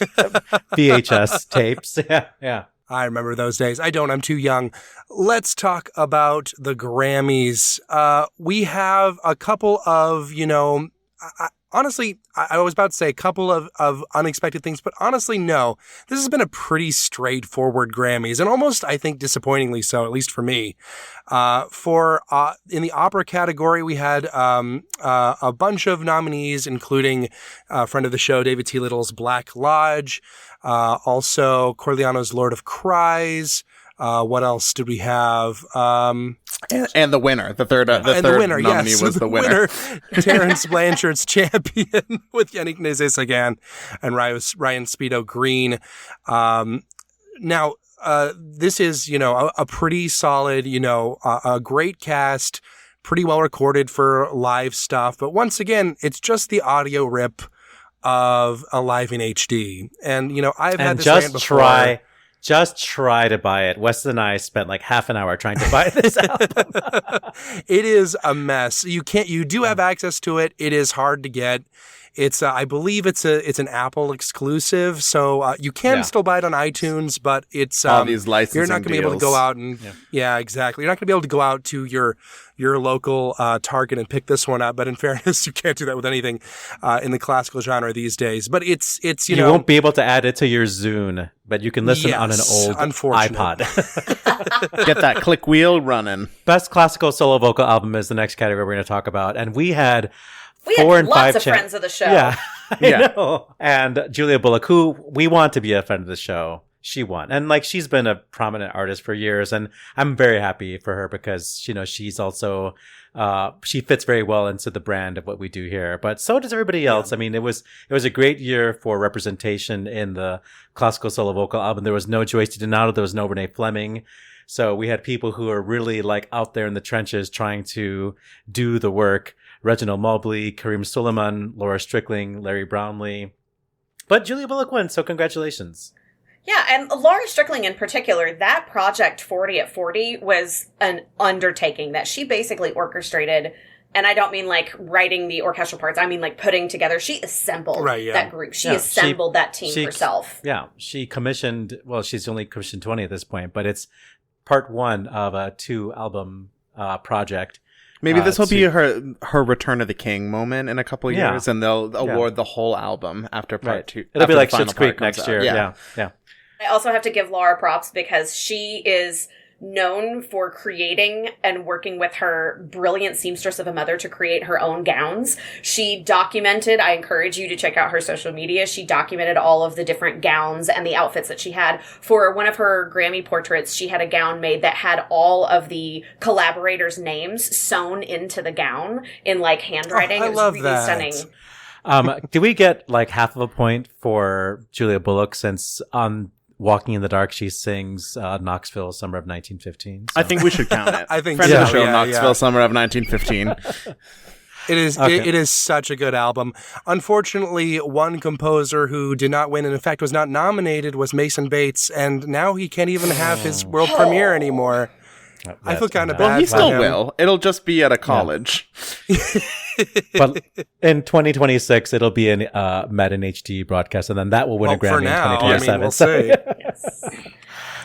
E: VHS tapes. Yeah.
C: I remember those days. I don't. I'm too young. Let's talk about the Grammys. We have a couple of, honestly, I was about to say a couple of unexpected things, but honestly, no. This has been a pretty straightforward Grammys, and almost, I think, disappointingly so, at least for me. In the opera category, we had a bunch of nominees, including a friend of the show, David T. Little's Black Lodge, also Corigliano's Lord of Cries. What else did we have?
F: And the winner, the third nominee was the winner.
C: Terence Blanchard's Champion with Yannick Nézet-Séguin and Ryan Speedo Green. Now, this is, a pretty solid, a great cast, pretty well recorded for live stuff. But once again, it's just the audio rip of Alive in HD. And, I've had this rant before.
E: Just try to buy it. Weston and I spent like half an hour trying to buy this album.
C: It is a mess. You do have access to it. It is hard to get. It's, I believe it's an Apple exclusive. So, you can still buy it on iTunes, but it's,
F: all these licensing
C: you're not going to be able to go out and, exactly. You're not going to be able to go out to your local, Target and pick this one up. But in fairness, you can't do that with anything, in the classical genre these days. But it's,
E: you won't be able to add it to your Zune, but you can listen on an old iPod.
F: Get that click wheel running.
E: Best classical solo vocal album is the next category we're going to talk about. And we had
D: lots of friends of the show.
E: Yeah, I know. And Julia Bullock, who we want to be a friend of the show, she won. And she's been a prominent artist for years. And I'm very happy for her because, she's also, she fits very well into the brand of what we do here. But so does everybody else. Yeah. I mean, it was a great year for representation in the classical solo vocal album. There was no Joyce DiDonato. There was no Renee Fleming. So we had people who are really out there in the trenches trying to do the work. Reginald Mobley, Kareem Suleiman, Laura Strickling, Larry Brownlee. But Julia Bullock won, so congratulations.
D: Yeah, and Laura Strickling in particular, that project 40 at 40 was an undertaking that she basically orchestrated. And I don't mean writing the orchestral parts. I mean putting together. She assembled that group. She assembled that team herself.
E: Yeah, she commissioned, she's only commissioned 20 at this point, but it's part one of a 2-album project.
F: Maybe this will be her Return of the King moment in a couple of years, and they'll award the whole album after part 2.
E: It'll be like Schitt's Creek next year. Yeah.
D: I also have to give Laura props because she is known for creating and working with her brilliant seamstress of a mother to create her own gowns. She documented, I encourage you to check out her social media, she documented all of the different gowns and the outfits that she had. For one of her Grammy portraits, she had a gown made that had all of the collaborators' names sewn into the gown in handwriting.
C: I love
D: really
C: that.
D: Stunning.
E: Do we get half of a point for Julia Bullock since on Walking in the Dark, she sings Knoxville, Summer of 1915. So.
F: I think we should count it.
C: I think
F: Friend of the show, Knoxville, Summer of 1915.
C: It is it is such a good album. Unfortunately, one composer who did not win and in fact was not nominated was Mason Bates, and now he can't even have his world premiere anymore. I feel kind of bad.
F: Well, he still will. It'll just be at a college.
E: But in 2026, it'll be an Met in HD broadcast, and then that will win a Grammy in 2027.
C: We'll see.
D: Yes.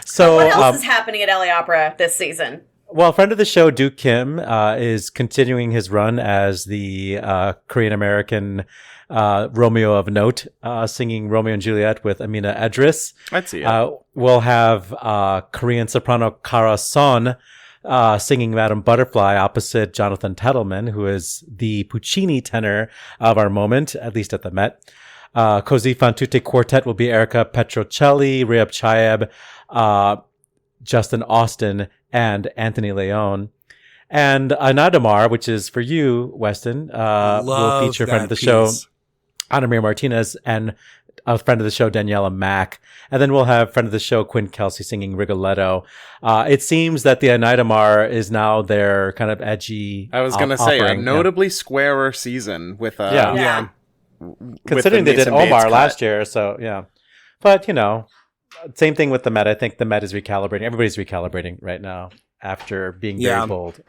D: So what else is happening at LA Opera this season?
E: Well, friend of the show, Duke Kim, is continuing his run as the Korean-American Romeo of note, singing Romeo and Juliet with Amina Edris.
F: I'd see it.
E: We'll have Korean soprano Kara Son singing Madame Butterfly opposite Jonathan Tettleman, who is the Puccini tenor of our moment, at least at the Met. Così fan tutte quartet will be Erica Petrocelli, Rehab Chaeb, Justin Austin, and Anthony Leon. And Anadamar, which is for you, Weston, will feature friend of the show, Ana Maria Martinez, and a friend of the show, Daniela Mack. And then we'll have friend of the show, Quinn Kelsey, singing Rigoletto. It seems that the Anitamar is now their kind of edgy.
F: I was going to say, a notably squarer season with
D: Yeah.
E: Considering they did Omar last year, so yeah. But, same thing with the Met. I think the Met is recalibrating. Everybody's recalibrating right now after being very bold,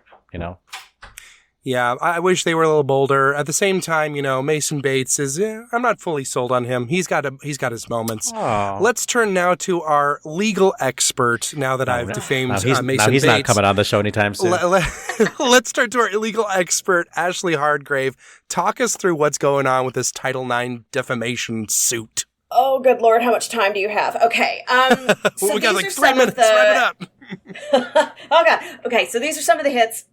C: Yeah, I wish they were a little bolder. At the same time, Mason Bates is. I'm not fully sold on him. He's got his moments.
E: Oh.
C: Let's turn now to our legal expert. Now that I've defamed Mason Bates,
E: he's not coming on the show anytime soon.
C: Let's turn to our legal expert, Ashley Hardgrave. Talk us through what's going on with this Title IX defamation suit.
D: Oh, good Lord, how much time do you have? Okay. So
C: we got like 3 minutes. Wrap it up.
D: Oh, God. Okay, so these are some of the hits.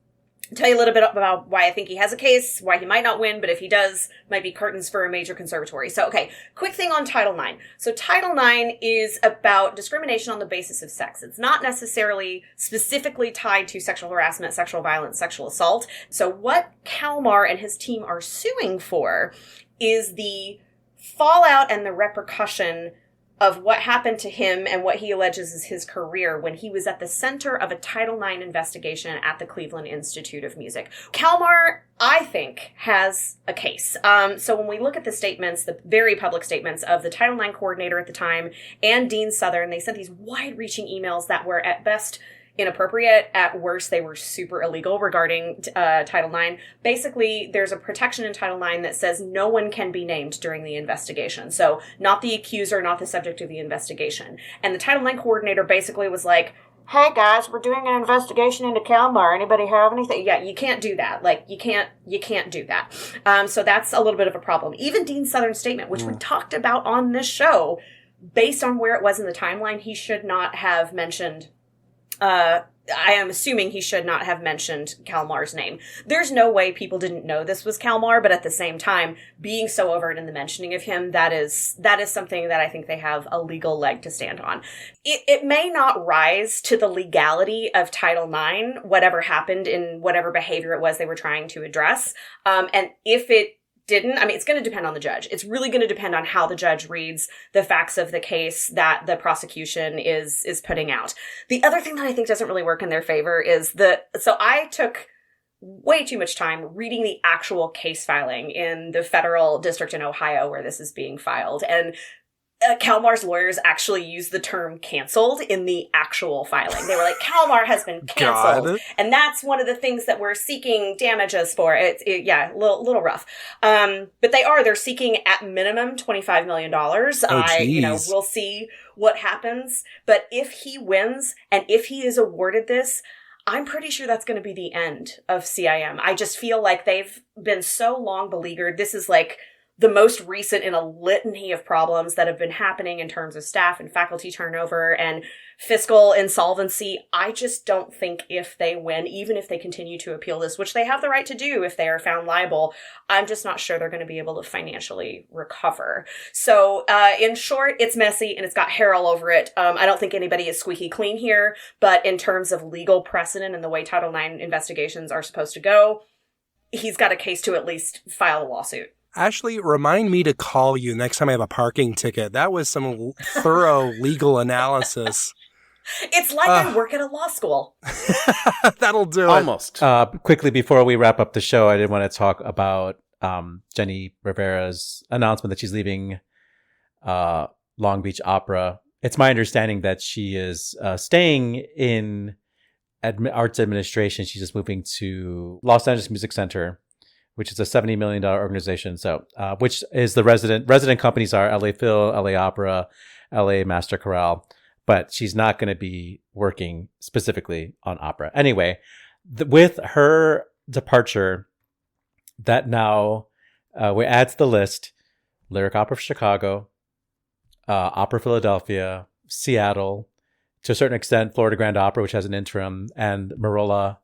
D: I'll tell you a little bit about why I think he has a case, why he might not win, but if he does, might be curtains for a major conservatory. So, okay, quick thing on Title IX. So Title IX is about discrimination on the basis of sex. It's not necessarily specifically tied to sexual harassment, sexual violence, sexual assault. So what Kalmar and his team are suing for is the fallout and the repercussion of what happened to him and what he alleges is his career when he was at the center of a Title IX investigation at the Cleveland Institute of Music. Kalmar, I think, has a case. So when we look at the statements, the very public statements of the Title IX coordinator at the time and Dean Southern, they sent these wide-reaching emails that were at best inappropriate. At worst, they were super illegal regarding Title IX. Basically, there's a protection in Title IX that says no one can be named during the investigation. So not the accuser, not the subject of the investigation. And the Title IX coordinator basically was like, hey guys, we're doing an investigation into Kalmar. Anybody have anything? Yeah, you can't do that. Like, you can't do that. So that's a little bit of a problem. Even Dean Southern's statement, which we talked about on this show, based on where it was in the timeline, he should not have mentioned I am assuming he should not have mentioned Kalmar's name. There's no way people didn't know this was Kalmar, but at the same time, being so overt in the mentioning of him, that is something that I think they have a legal leg to stand on. It may not rise to the legality of Title IX, whatever happened in whatever behavior it was they were trying to address. And if it didn't, it's going to depend on the judge. It's really going to depend on how the judge reads the facts of the case that the prosecution is putting out. The other thing that I think doesn't really work in their favor is so I took way too much time reading the actual case filing in the federal district in Ohio where this is being filed. And Kalmar's lawyers actually used the term canceled in the actual filing. They were like, Kalmar has been canceled. And that's one of the things that we're seeking damages for. A little rough. But they're seeking at minimum $25 million. We'll see what happens. But if he wins and if he is awarded this, I'm pretty sure that's going to be the end of CIM. I just feel like they've been so long beleaguered. This is like the most recent in a litany of problems that have been happening in terms of staff and faculty turnover and fiscal insolvency. I just don't think if they win, even if they continue to appeal this, which they have the right to do if they are found liable, I'm just not sure they're going to be able to financially recover. So in short, it's messy and it's got hair all over it. I don't think anybody is squeaky clean here, but in terms of legal precedent and the way Title IX investigations are supposed to go, he's got a case to at least file a lawsuit.
C: Ashley, remind me to call you next time I have a parking ticket. That was some thorough legal analysis.
D: It's like I work at a law school.
C: That'll do
F: Almost.
E: Quickly, before we wrap up the show, I did want to talk about Jenny Rivera's announcement that she's leaving Long Beach Opera. It's my understanding that she is staying in arts administration. She's just moving to Los Angeles Music Center, which is a $70 million organization. So, which is the resident companies are LA Phil, LA Opera, LA Master Chorale, but she's not going to be working specifically on opera. Anyway, with her departure, that now we add to the list Lyric Opera of Chicago, Opera Philadelphia, Seattle, to a certain extent, Florida Grand Opera, which has an interim, and Marola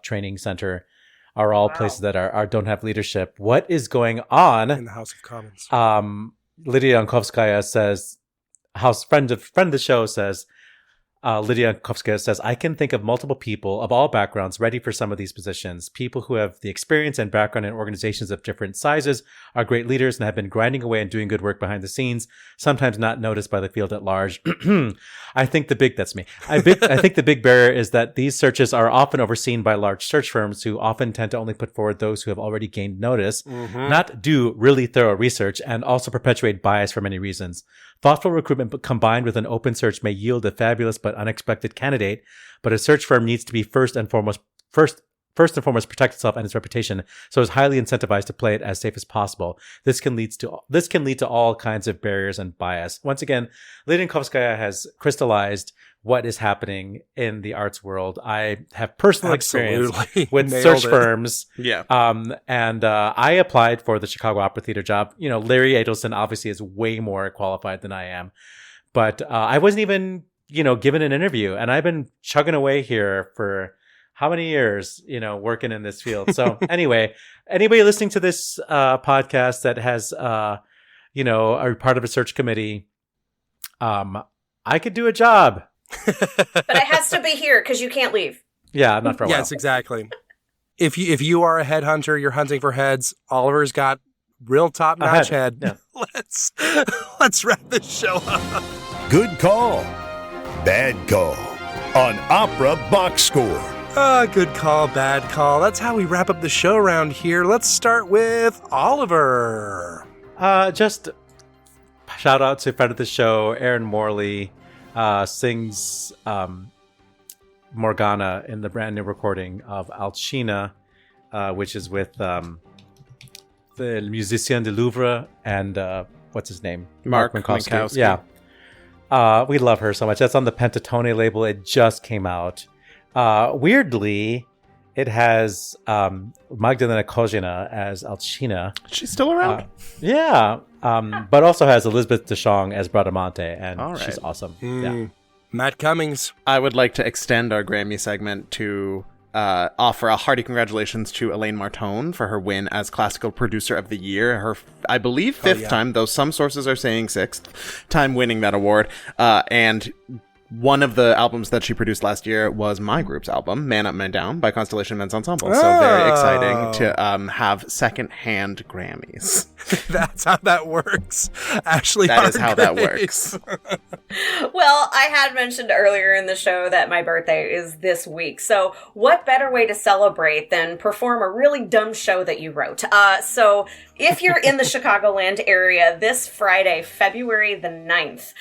E: Training Center are all places that don't have leadership. What is going on
C: in the House of Commons?
E: Lydia Yankovskaya says, friend of the show says, Lydia Kovska says, I can think of multiple people of all backgrounds ready for some of these positions. People who have the experience and background in organizations of different sizes, are great leaders, and have been grinding away and doing good work behind the scenes, sometimes not noticed by the field at large. I think the big barrier is that these searches are often overseen by large search firms who often tend to only put forward those who have already gained notice, not do really thorough research, and also perpetuate bias for many reasons. Thoughtful recruitment combined with an open search may yield a fabulous but unexpected candidate, but a search firm needs to be first and foremost protect itself and its reputation, so it's highly incentivized to play it as safe as possible. This can lead to all kinds of barriers and bias. Once again, Lydia Kovskaya has crystallized what is happening in the arts world. I have personal experience with search firms.
F: Yeah.
E: And I applied for the Chicago Opera Theater job. You know, Larry Adelson obviously is way more qualified than I am, but I wasn't even, given an interview, and I've been chugging away here for how many years, working in this field. So anyway, anybody listening to this podcast that has, are part of a search committee, I could do a job.
D: But it has to be here because you can't leave.
E: Yeah, not for a while.
C: Yes, exactly. If you are a headhunter, you're hunting for heads. Oliver's got real top-notch head. Yeah. Let's wrap this show up.
A: Good call. Bad call on Opera Box Score.
C: Good call, bad call. That's how we wrap up the show around here. Let's start with Oliver.
E: Just shout out to friend of the show, Aaron Morley. Sings Morgana in the brand new recording of Alcina, which is with the Musicien de Louvre and what's his name?
F: Mark Minkowski.
E: Yeah. We love her so much. That's on the Pentatone label. It just came out. Weirdly, it has Magdalena Kozina as Alcina.
F: She's still around?
E: Yeah. But also has Elizabeth DeShong as Bradamante, and she's awesome. Yeah.
C: Matt Cummings.
F: I would like to extend our Grammy segment to offer a hearty congratulations to Elaine Martone for her win as Classical Producer of the Year. Her, I believe, fifth time, though some sources are saying sixth time winning that award. And one of the albums that she produced last year was my group's album, Man Up, Man Down, by Constellation Men's Ensemble. So very exciting to have second-hand Grammys.
C: That's how that works. Ashley
F: That is how that works.
D: Well, I had mentioned earlier in the show that my birthday is this week. So what better way to celebrate than perform a really dumb show that you wrote? So if you're in the Chicagoland area this Friday, February the 9th,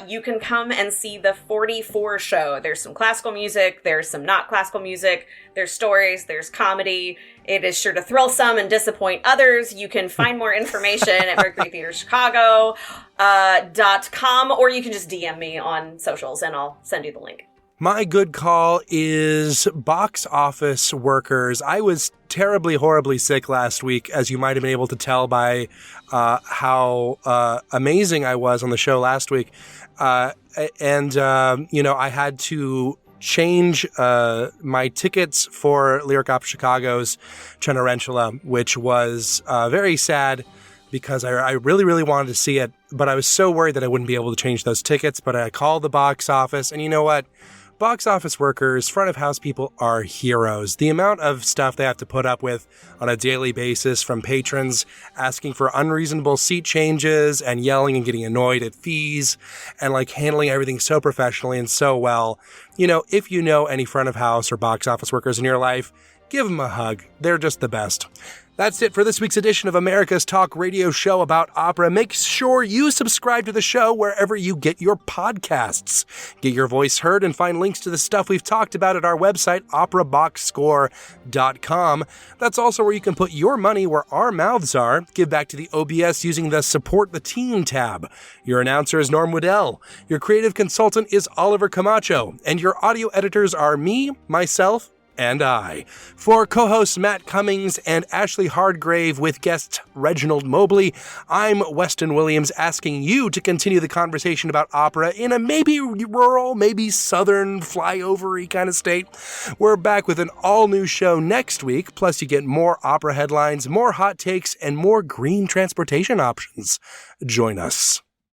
D: you can come and see the 44 show. There's some classical music. There's some not classical music. There's stories. There's comedy. It is sure to thrill some and disappoint others. You can find more information at mercurytheaterchicago.com, or you can just DM me on socials and I'll send you the link.
C: My good call is box office workers. I was terribly, horribly sick last week, as you might have been able to tell by how amazing I was on the show last week. I had to change my tickets for Lyric Opera Chicago's Cenerentola, which was very sad because I really, really wanted to see it, but I was so worried that I wouldn't be able to change those tickets. But I called the box office, and you know what? Box office workers, front of house people are heroes. The amount of stuff they have to put up with on a daily basis from patrons asking for unreasonable seat changes and yelling and getting annoyed at fees and handling everything so professionally and so well. If you know any front of house or box office workers in your life, give them a hug. They're just the best. That's it for this week's edition of America's Talk Radio Show about opera. Make sure you subscribe to the show wherever you get your podcasts. Get your voice heard and find links to the stuff we've talked about at our website, operaboxscore.com. That's also where you can put your money where our mouths are. Give back to the OBS using the Support the Team tab. Your announcer is Norm Woodell. Your creative consultant is Oliver Camacho. And your audio editors are me, myself, and I. For co-hosts Matt Cummings and Ashley Hardgrave with guest Reginald Mobley, I'm Weston Williams asking you to continue the conversation about opera in a maybe rural, maybe southern, flyover-y kind of state. We're back with an all-new show next week, plus you get more opera headlines, more hot takes, and more green transportation options. Join us.